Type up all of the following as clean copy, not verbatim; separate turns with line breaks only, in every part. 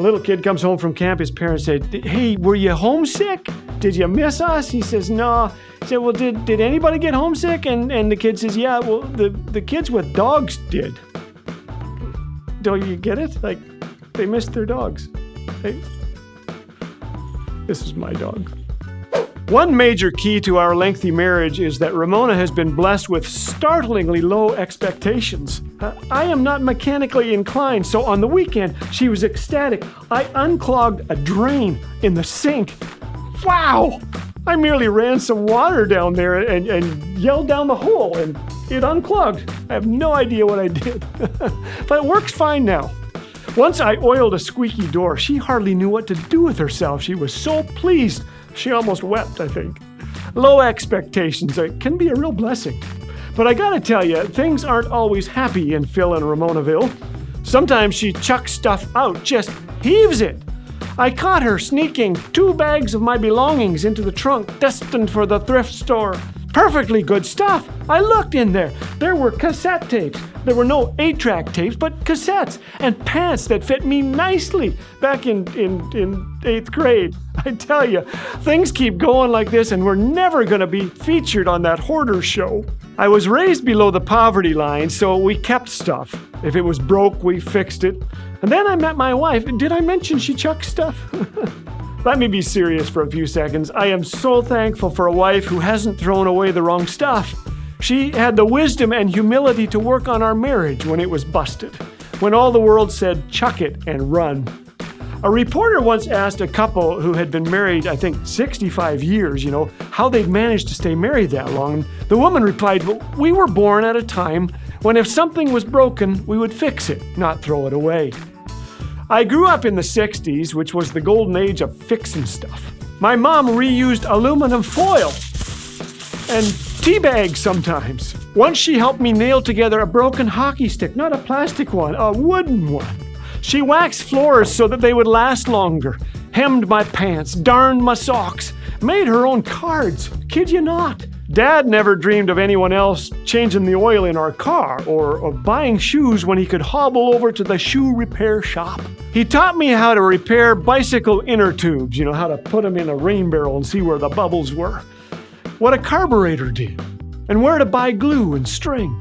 A little kid comes home from camp. His parents say, "Hey, were you homesick? Did you miss us?" He says, "No." He said, "Well, did anybody get homesick?" And the kid says, "Yeah, well, the kids with dogs did." Don't you get it? Like, they missed their dogs. This is my dog. One major key to our lengthy marriage is that Ramona has been blessed with startlingly low expectations. I am not mechanically inclined, so on the weekend, she was ecstatic. I unclogged a drain in the sink. Wow! I merely ran some water down there and yelled down the hole, and it unclogged. I have no idea what I did, but it works fine now. Once I oiled a squeaky door. She hardly knew what to do with herself. She was so pleased. She almost wept, I think. Low expectations can be a real blessing. But I gotta tell you, things aren't always happy in Phil and Ramonaville. Sometimes she chucks stuff out, just heaves it. I caught her sneaking 2 bags of my belongings into the trunk destined for the thrift store. Perfectly good stuff. I looked in there. There were cassette tapes. There were no 8-track tapes, but cassettes and pants that fit me nicely back in 8th grade. I tell you, things keep going like this and we're never going to be featured on that hoarder show. I was raised below the poverty line, so we kept stuff. If it was broke, we fixed it. And then I met my wife. Did I mention she chucks stuff? Let me be serious for a few seconds. I am so thankful for a wife who hasn't thrown away the wrong stuff. She had the wisdom and humility to work on our marriage when it was busted, when all the world said, "Chuck it and run." A reporter once asked a couple who had been married, I think, 65 years, how they'd managed to stay married that long. The woman replied, "Well, we were born at a time when if something was broken, we would fix it, not throw it away." I grew up in the 60s, which was the golden age of fixing stuff. My mom reused aluminum foil and tea bags sometimes. Once she helped me nail together a broken hockey stick, not a plastic one, a wooden one. She waxed floors so that they would last longer, hemmed my pants, darned my socks, made her own cards. Kid you not. Dad never dreamed of anyone else changing the oil in our car or of buying shoes when he could hobble over to the shoe repair shop. He taught me how to repair bicycle inner tubes, how to put them in a rain barrel and see where the bubbles were, what a carburetor did, and where to buy glue and string.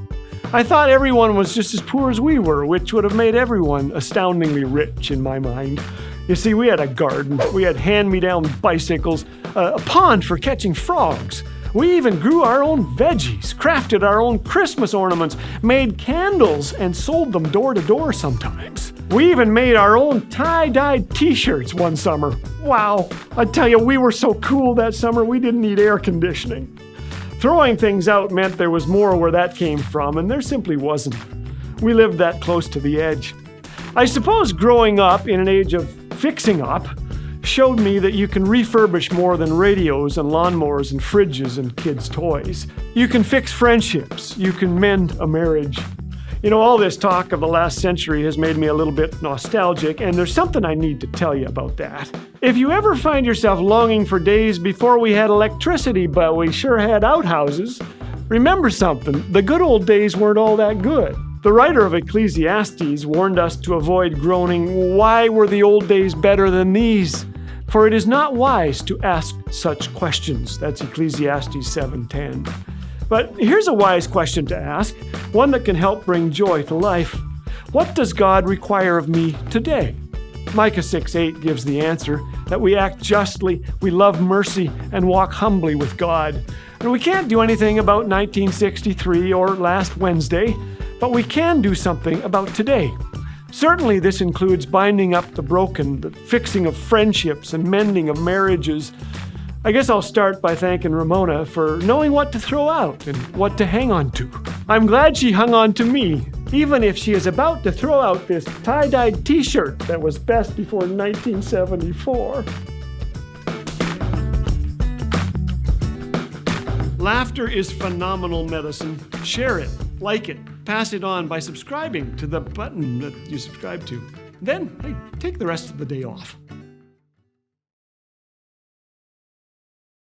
I thought everyone was just as poor as we were, which would have made everyone astoundingly rich in my mind. You see, we had a garden, we had hand-me-down bicycles, a pond for catching frogs. We even grew our own veggies, crafted our own Christmas ornaments, made candles, and sold them door to door sometimes. We even made our own tie-dyed t-shirts one summer. Wow, I tell you, we were so cool that summer we didn't need air conditioning. Throwing things out meant there was more where that came from, and there simply wasn't. We lived that close to the edge. I suppose growing up in an age of fixing up showed me that you can refurbish more than radios and lawnmowers and fridges and kids' toys. You can fix friendships. You can mend a marriage. All this talk of the last century has made me a little bit nostalgic, and there's something I need to tell you about that. If you ever find yourself longing for days before we had electricity, but we sure had outhouses, remember something, the good old days weren't all that good. The writer of Ecclesiastes warned us to avoid groaning, "Why were the old days better than these?" For it is not wise to ask such questions. That's Ecclesiastes 7:10. But here's a wise question to ask, one that can help bring joy to life. What does God require of me today? Micah 6:8 gives the answer, that we act justly, we love mercy, and walk humbly with God. And we can't do anything about 1963 or last Wednesday, but we can do something about today. Certainly this includes binding up the broken, the fixing of friendships and mending of marriages. I guess I'll start by thanking Ramona for knowing what to throw out and what to hang on to. I'm glad she hung on to me, even if she is about to throw out this tie-dyed t-shirt that was best before 1974. Laughter is phenomenal medicine. Share it, like it, pass it on by subscribing to the button that you subscribe to. Then, take the rest of the day off.